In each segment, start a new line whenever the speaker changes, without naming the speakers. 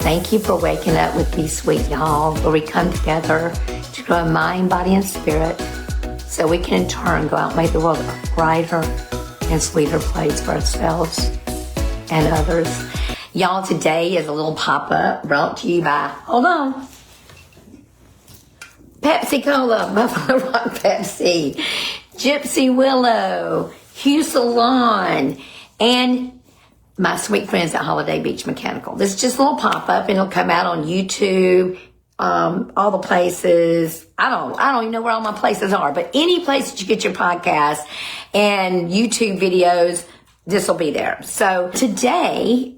Thank you for waking up with me, sweet y'all, where we come together to grow in mind, body, and spirit so we can in turn go out and make the world a brighter and sweeter place for ourselves and others. Y'all, today is a little pop-up brought to you by, hold on, Pepsi Cola, Buffalo Rock Pepsi, Gypsy Willow, Hugh Salon, and my sweet friends at Holiday Beach Mechanical. This is just a little pop-up, and it'll come out on YouTube, all the places. I don't even know where all my places are, but any place that you get your podcast and YouTube videos, this will be there. So today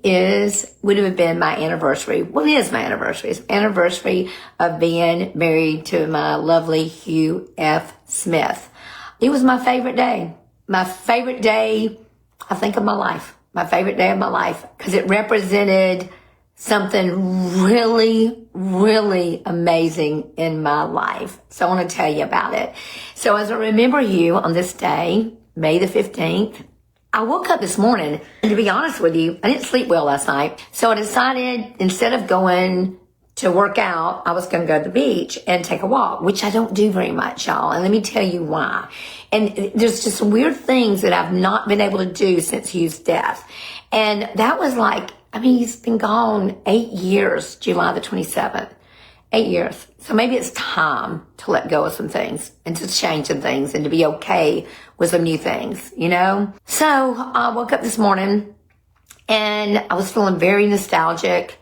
would have been my anniversary. Well, it is my anniversary. It's anniversary of being married to my lovely Hugh F. Smith. It was my favorite day. My favorite day, I think, of my life. My favorite day of my life, because it represented something really, really amazing in my life. So I want to tell you about it. So as I remember you on this day, May the 15th, I woke up this morning, and to be honest with you, I didn't sleep well last night. So I decided, instead of going to work out, I was going to go to the beach and take a walk, which I don't do very much, y'all. And let me tell you why. And there's just some weird things that I've not been able to do since Hugh's death. And that was he's been gone 8 years, July the 27th. 8 years. So maybe it's time to let go of some things and to change some things and to be okay with some new things, you know? So I woke up this morning and I was feeling very nostalgic.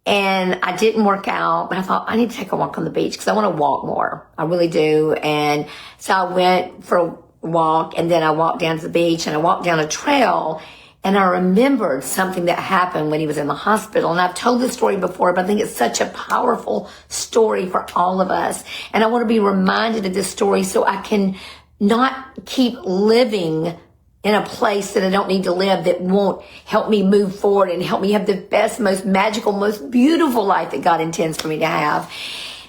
And I didn't work out, but I thought I need to take a walk on the beach because I want to walk more. I really do. And so I went for a walk, and then I walked down to the beach, and I walked down a trail, and I remembered something that happened when he was in the hospital. And I've told this story before, but I think it's such a powerful story for all of us. And I want to be reminded of this story so I can not keep living in a place that I don't need to live, that won't help me move forward and help me have the best, most magical, most beautiful life that God intends for me to have.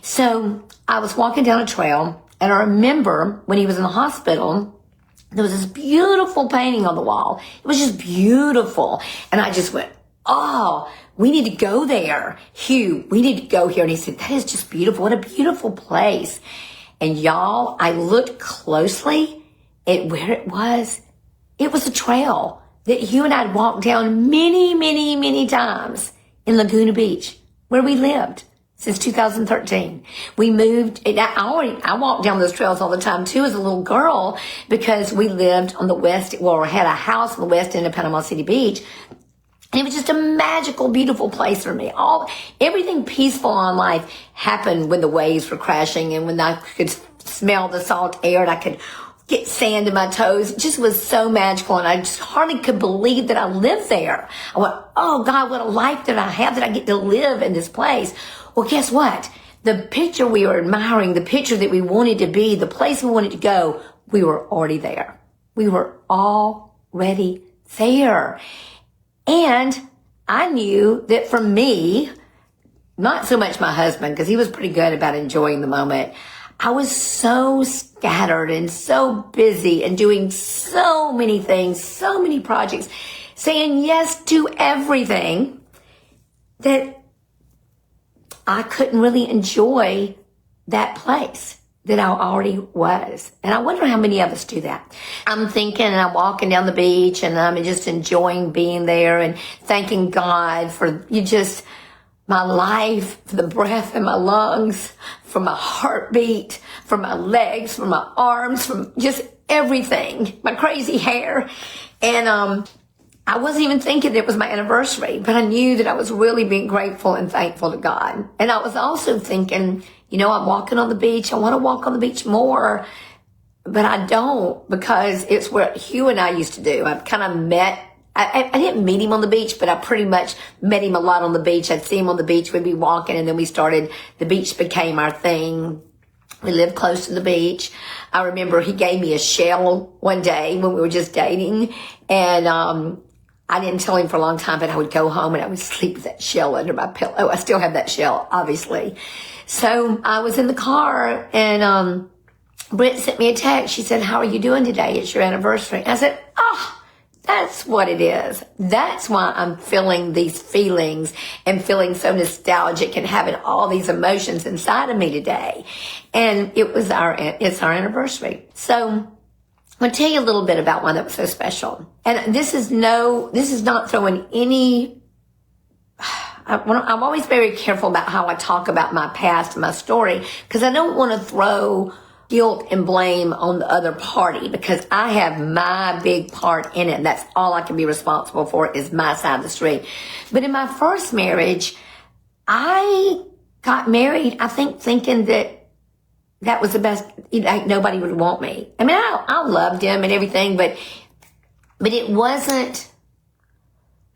So I was walking down a trail, and I remember when he was in the hospital, there was this beautiful painting on the wall. It was just beautiful. And I just went, oh, we need to go there. Hugh, we need to go here. And he said, that is just beautiful. What a beautiful place. And y'all, I looked closely at where it was. It was a trail that Hugh and I had walked down many, many, many times in Laguna Beach, where we lived since 2013. We moved, and I walked down those trails all the time too as a little girl, because we lived on the west, or had a house on the west end of Panama City Beach. And it was just a magical, beautiful place for me. Everything peaceful in life happened when the waves were crashing, and when I could smell the salt air, and I could get sand in my toes. It just was so magical, and I just hardly could believe that I lived there. I went, oh God, what a life that I have, that I get to live in this place. Well, guess what? The picture we were admiring, the picture that we wanted to be, the place we wanted to go, we were already there. We were already there. And I knew that for me, not so much my husband, because he was pretty good about enjoying the moment, I was so scattered and so busy and doing so many things, so many projects, saying yes to everything, that I couldn't really enjoy that place that I already was. And I wonder how many of us do that. I'm thinking, and I'm walking down the beach, and I'm just enjoying being there and thanking God for my life, for the breath in my lungs, for my heartbeat, for my legs, for my arms, from just everything, my crazy hair. And I wasn't even thinking it was my anniversary, but I knew that I was really being grateful and thankful to God. And I was also thinking, I'm walking on the beach. I want to walk on the beach more, but I don't, because it's what Hugh and I used to do. I've kind of I didn't meet him on the beach, but I pretty much met him a lot on the beach. I'd see him on the beach. We'd be walking, and then the beach became our thing. We lived close to the beach. I remember he gave me a shell one day when we were just dating, and I didn't tell him for a long time, but I would go home and I would sleep with that shell under my pillow. I still have that shell, obviously. So I was in the car, and Britt sent me a text. She said, how are you doing today? It's your anniversary. I said, That's what it is. That's why I'm feeling these feelings and feeling so nostalgic and having all these emotions inside of me today. And it's our anniversary. So I'm going to tell you a little bit about why that was so special. And this is not throwing any, I'm always very careful about how I talk about my past and my story, because I don't want to throw guilt and blame on the other party, because I have my big part in it. And that's all I can be responsible for, is my side of the street. But in my first marriage, I got married, I think, thinking that was the best, like nobody would want me. I mean, I loved him and everything, but it wasn't,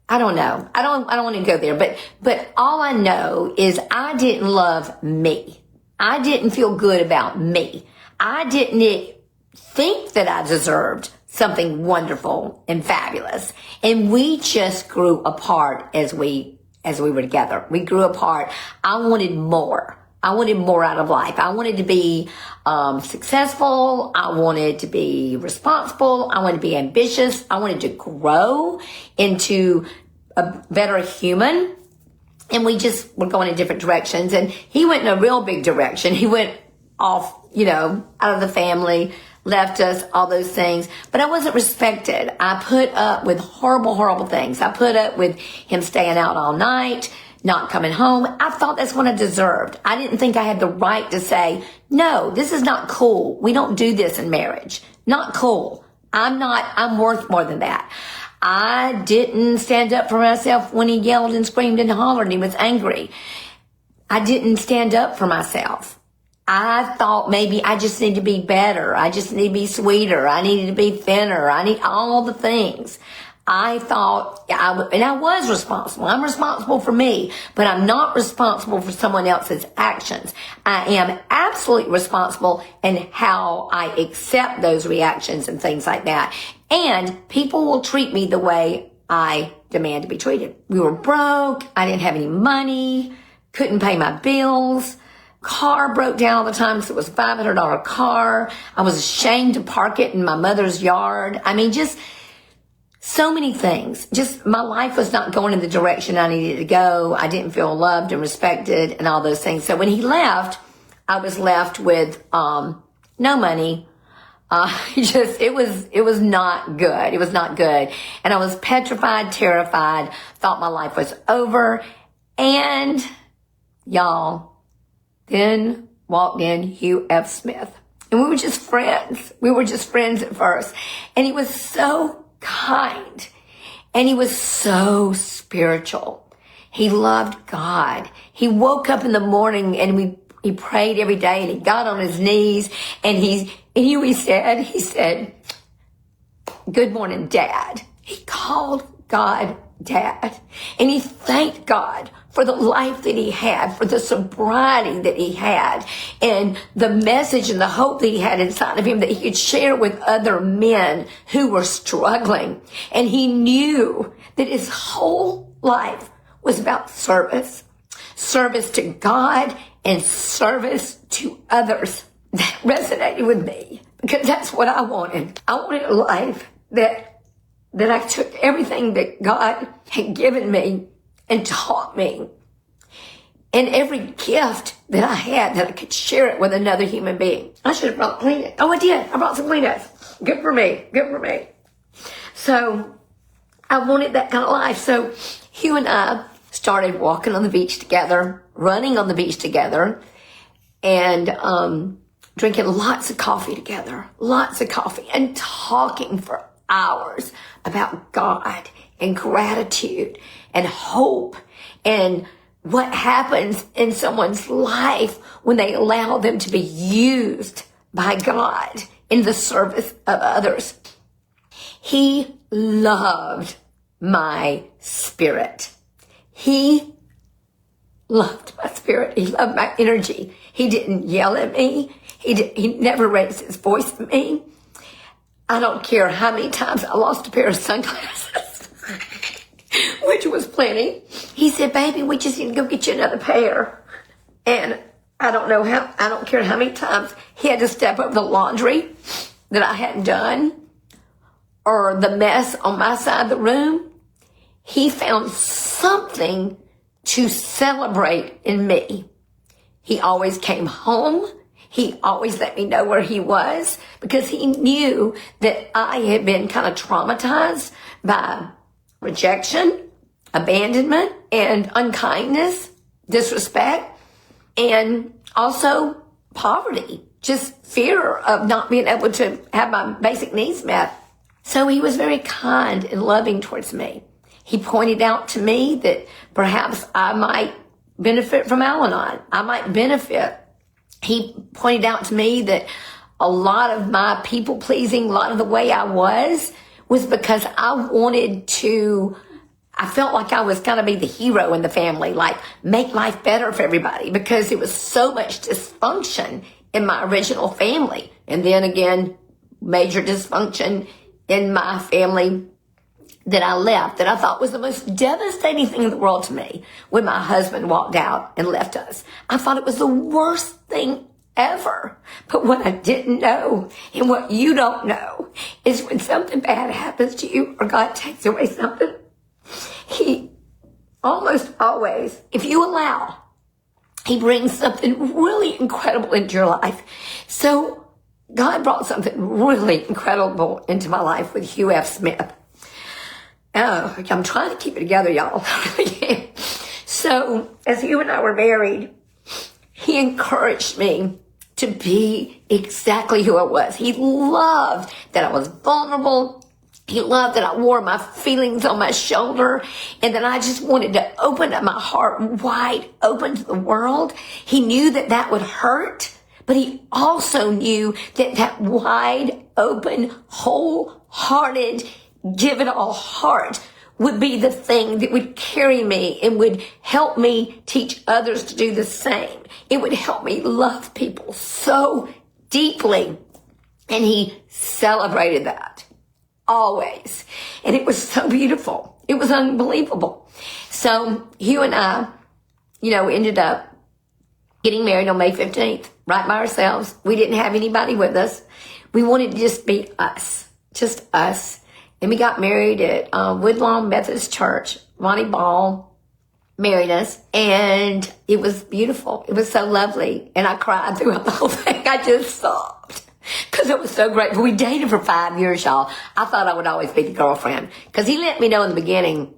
I don't know. I don't want to go there, but all I know is I didn't love me. I didn't feel good about me. I didn't think that I deserved something wonderful and fabulous. And we just grew apart as we were together. We grew apart. I wanted more. I wanted more out of life. I wanted to be successful. I wanted to be responsible. I wanted to be ambitious. I wanted to grow into a better human. And we just were going in different directions. And he went in a real big direction. He went off, out of the family, left us, all those things. But I wasn't respected. I put up with horrible, horrible things. I put up with him staying out all night, not coming home. I thought that's what I deserved. I didn't think I had the right to say, no, this is not cool. We don't do this in marriage. Not cool. I'm worth more than that. I didn't stand up for myself when he yelled and screamed and hollered and he was angry. I didn't stand up for myself. I thought maybe I just need to be better. I just need to be sweeter. I needed to be thinner. I need all the things. I thought, and I was responsible. I'm responsible for me, but I'm not responsible for someone else's actions. I am absolutely responsible in how I accept those reactions and things like that. And people will treat me the way I demand to be treated. We were broke. I didn't have any money. Couldn't pay my bills. Car broke down all the time because it was a $500 car. I was ashamed to park it in my mother's yard. I mean, just so many things. Just my life was not going in the direction I needed to go. I didn't feel loved and respected and all those things. So when he left, I was left with no money. It was not good. It was not good. And I was petrified, terrified, thought my life was over. And y'all, then walked in Hugh F. Smith. And we were just friends. We were just friends at first. And he was so kind. And he was so spiritual. He loved God. He woke up in the morning and he prayed every day, and he got on his knees and he said, "Good morning, Dad." He called God Dad. And he thanked God for the life that he had, for the sobriety that he had, and the message and the hope that he had inside of him that he could share with other men who were struggling. And he knew that his whole life was about service to God and service to others. That resonated with me because that's what I wanted. I wanted a life that I took everything that God had given me and taught me, and every gift that I had, that I could share it with another human being. I should have brought Kleenex. Oh, I did. I brought some Kleenex. Good for me. Good for me. So I wanted that kind of life. So Hugh and I started walking on the beach together, running on the beach together, and drinking lots of coffee together, and talking for hours about God and gratitude and hope and what happens in someone's life when they allow them to be used by God in the service of others. He loved my spirit. He loved my spirit. He loved my energy. He didn't yell at me. He never raised his voice at me. I don't care how many times I lost a pair of sunglasses, which was plenty. He said, "Baby, we just need to go get you another pair." And I don't care how many times he had to step up the laundry that I hadn't done, or the mess on my side of the room, he found something to celebrate in me. He always came home. He always let me know where he was because he knew that I had been kind of traumatized by rejection, abandonment, and unkindness, disrespect, and also poverty, just fear of not being able to have my basic needs met. So he was very kind and loving towards me. He pointed out to me that perhaps I might benefit from Al-Anon. I might benefit. He pointed out to me that a lot of my people pleasing, a lot of the way I was because I felt like I was going to be the hero in the family, like make life better for everybody because it was so much dysfunction in my original family. And then again, major dysfunction in my family that I left, that I thought was the most devastating thing in the world to me when my husband walked out and left us. I thought it was the worst thing ever. But what I didn't know and what you don't know is when something bad happens to you or God takes away something, he almost always, if you allow, he brings something really incredible into your life. So God brought something really incredible into my life with Hugh F. Smith. Oh, I'm trying to keep it together, y'all. So as Hugh and I were married, he encouraged me to be exactly who I was. He loved that I was vulnerable. He loved that I wore my feelings on my shoulder and that I just wanted to open up my heart wide open to the world. He knew that that would hurt, but he also knew that that wide open, wholehearted, give it all heart would be the thing that would carry me and would help me teach others to do the same. It would help me love people so deeply. And he celebrated that always. And it was so beautiful. It was unbelievable. So Hugh and I, ended up getting married on May 15th, right by ourselves. We didn't have anybody with us. We wanted to just be us, just us. And we got married at Woodlawn Methodist Church. Ronnie Ball married us, and it was beautiful. It was so lovely, and I cried throughout the whole thing. I just sobbed because it was so great. But we dated for 5 years, y'all. I thought I would always be the girlfriend because he let me know in the beginning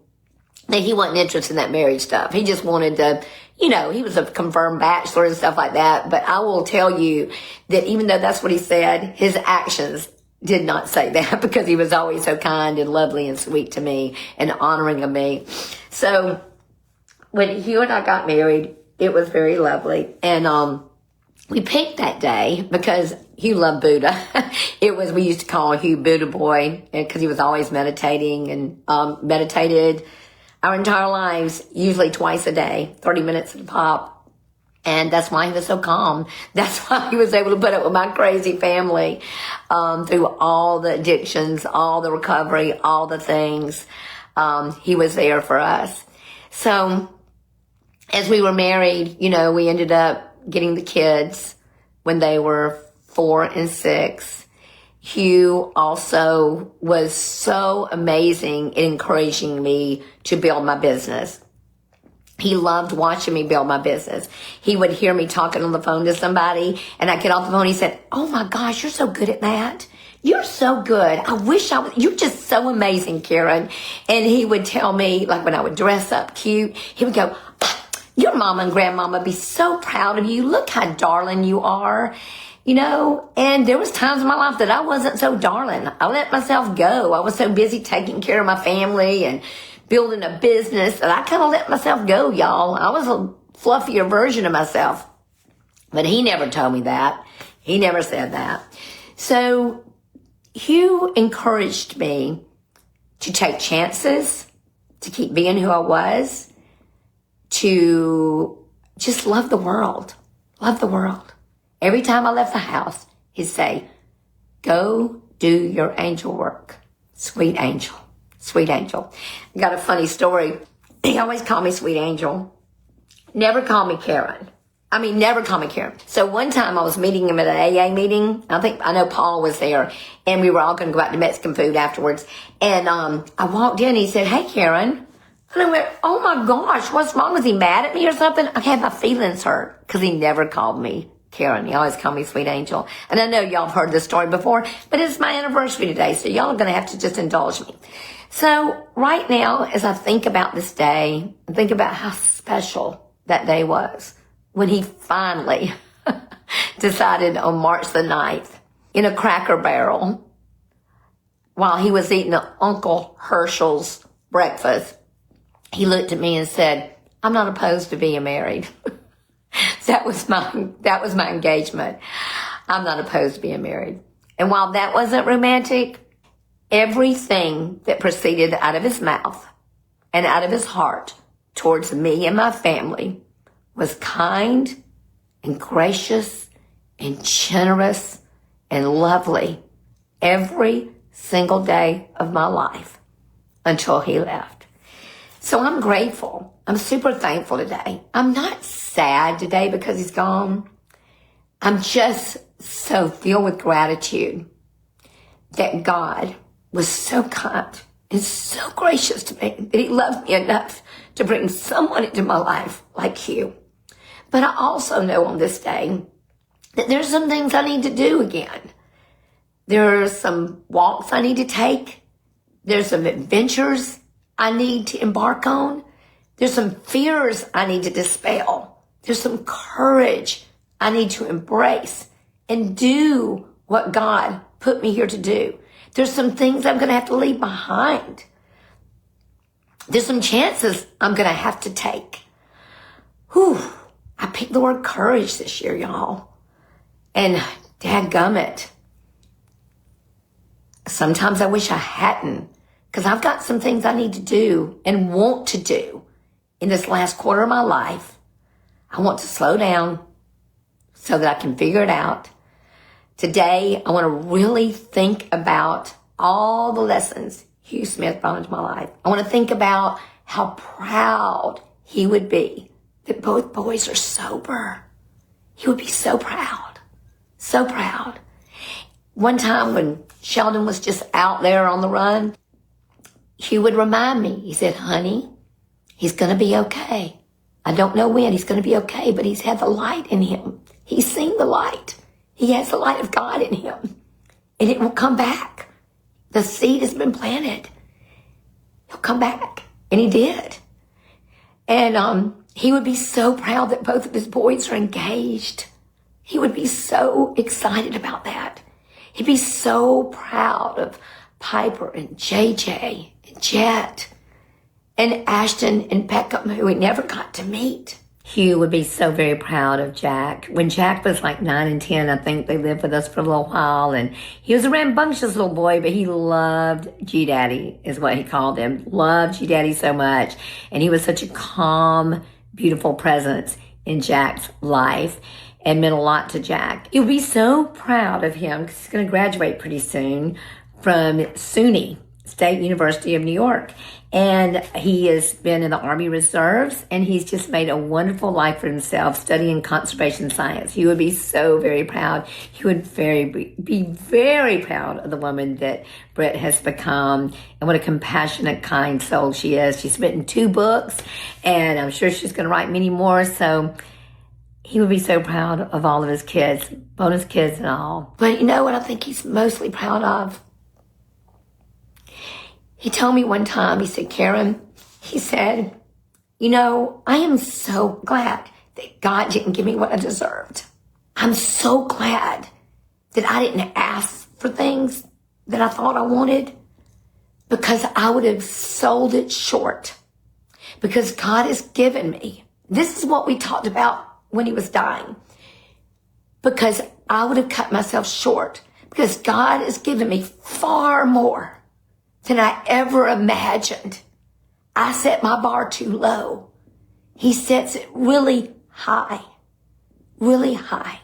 that he wasn't interested in that marriage stuff. He just wanted to, he was a confirmed bachelor and stuff like that. But I will tell you that even though that's what he said, his actions did not say that because he was always so kind and lovely and sweet to me and honoring of me. So when Hugh and I got married, it was very lovely. And we picked that day because Hugh loved Buddha. We used to call Hugh Buddha Boy because he was always meditating and meditated our entire lives, usually twice a day, 30 minutes at a pop. And that's why he was so calm. That's why he was able to put up with my crazy family through all the addictions, all the recovery, all the things. He was there for us. So as we were married, we ended up getting the kids when they were 4 and 6. Hugh also was so amazing in encouraging me to build my business. He loved watching me build my business. He would hear me talking on the phone to somebody, and I'd get off the phone. He said, "Oh my gosh, you're so good at that. You're so good. I wish I was, you're just so amazing, Karen." And he would tell me, like when I would dress up cute, he would go, "Your mama and grandmama be so proud of you. Look how darling you are." And there was times in my life that I wasn't so darling. I let myself go. I was so busy taking care of my family and building a business that I kind of let myself go, y'all. I was a fluffier version of myself. But he never told me that. He never said that. So Hugh encouraged me to take chances, to keep being who I was, to just love the world. Love the world. Every time I left the house, he'd say, "Go do your angel work. Sweet angel. Sweet angel." I got a funny story. He always called me Sweet Angel. Never called me Karen. I mean, never call me Karen. So one time I was meeting him at an AA meeting. I know Paul was there, and we were all going to go out to Mexican food afterwards. And I walked in, he said, "Hey, Karen." And I went, "Oh my gosh, what's wrong? Was he mad at me or something?" I had my feelings hurt because he never called me Karen. He always called me Sweet Angel. And I know y'all have heard this story before, but it's my anniversary today, so y'all are going to have to just indulge me. So right now, as I think about this day, I think about how special that day was when he finally decided on March the 9th in a Cracker Barrel while he was eating Uncle Herschel's breakfast. He looked at me and said, "I'm not opposed to being married." That was my engagement. I'm not opposed to being married. And while that wasn't romantic, everything that proceeded out of his mouth and out of his heart towards me and my family was kind and gracious and generous and lovely every single day of my life until he left. So I'm grateful. I'm super thankful today. I'm not sad today because he's gone. I'm just so filled with gratitude that God was so kind and so gracious to me, that he loved me enough to bring someone into my life like Hugh. But I also know on this day that there's some things I need to do again. There are some walks I need to take. There's some adventures I need to embark on. There's some fears I need to dispel. There's some courage I need to embrace and do what God put me here to do. There's some things I'm going to have to leave behind. There's some chances I'm going to have to take. Whew. I picked the word courage this year, y'all. And dadgummit. Sometimes I wish I hadn't, because I've got some things I need to do and want to do in this last quarter of my life. I want to slow down so that I can figure it out. Today, I want to really think about all the lessons Hugh Smith brought into my life. I want to think about how proud he would be that both boys are sober. He would be so proud. So proud. One time when Sheldon was just out there on the run, Hugh would remind me, he said, "Honey, he's going to be okay. I don't know when he's going to be okay, but he's had the light in him. He's seen the light. He has the light of God in him. And it will come back. The seed has been planted. He'll come back." And he did. And he would be so proud that both of his boys are engaged. He would be so excited about that. He'd be so proud of Piper and JJ and Jet and Ashton and Peckham, who he never got to meet. Hugh would be so very proud of Jack. When Jack was like 9 and 10, I think they lived with us for a little while, and he was a rambunctious little boy, but he loved G-Daddy, is what he called him. Loved G-Daddy so much. And he was such a calm, beautiful presence in Jack's life and meant a lot to Jack. He would be so proud of him because he's going to graduate pretty soon from SUNY, State University of New York. And he has been in the Army Reserves, and he's just made a wonderful life for himself studying conservation science. He would be so very proud. He would be very proud of the woman that Brett has become, and what a compassionate, kind soul she is. She's written 2 books, and I'm sure she's going to write many more. So he would be so proud of all of his kids, bonus kids and all. But you know what I think he's mostly proud of? He told me one time, he said, "Karen," he said, "you know, I am so glad that God didn't give me what I deserved. I'm so glad that I didn't ask for things that I thought I wanted, because I would have sold it short. Because God has given me." This is what we talked about when he was dying. "Because I would have cut myself short. Because God has given me far more than I ever imagined. I set my bar too low. He sets it really high. Really high."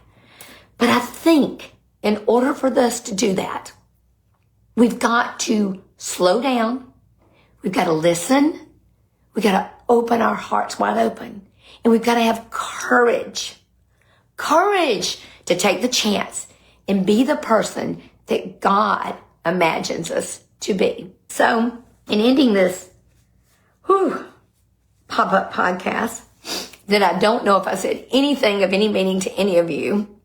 But I think in order for us to do that, we've got to slow down. We've got to listen. We've got to open our hearts wide open. And we've got to have courage courage to take the chance and be the person that God imagines us to be. So, in ending this pop-up podcast, that I don't know if I said anything of any meaning to any of you,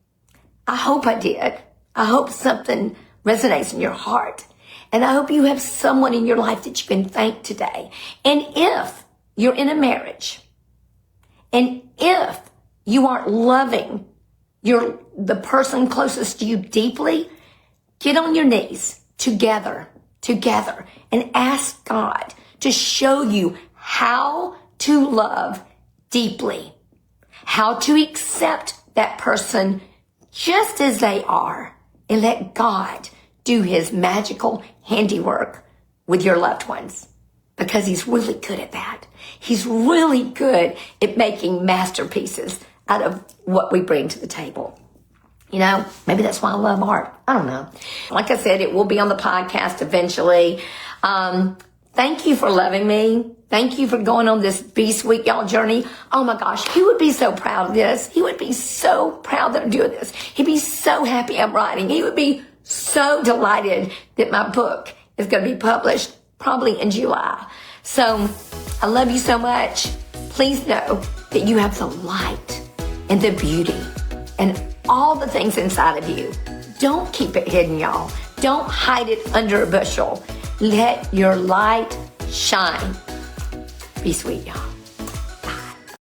I hope I did. I hope something resonates in your heart. And I hope you have someone in your life that you can thank today. And if you're in a marriage, and if you aren't loving the person closest to you deeply, get on your knees together, and ask God to show you how to love deeply, how to accept that person just as they are, and let God do his magical handiwork with your loved ones, because he's really good at that. He's really good at making masterpieces out of what we bring to the table. You know, maybe that's why I love art. I don't know. Like I said, it will be on the podcast eventually. Thank you for loving me. Thank you for going on this Be Sweet Y'all journey. Oh my gosh, he would be so proud of this. He would be so proud that I'm doing this. He'd be so happy I'm writing. He would be so delighted that my book is going to be published probably in July. So I love you so much. Please know that you have the light and the beauty and all the things inside of you. Don't keep it hidden, y'all. Don't hide it under a bushel. Let your light shine. Be sweet, y'all.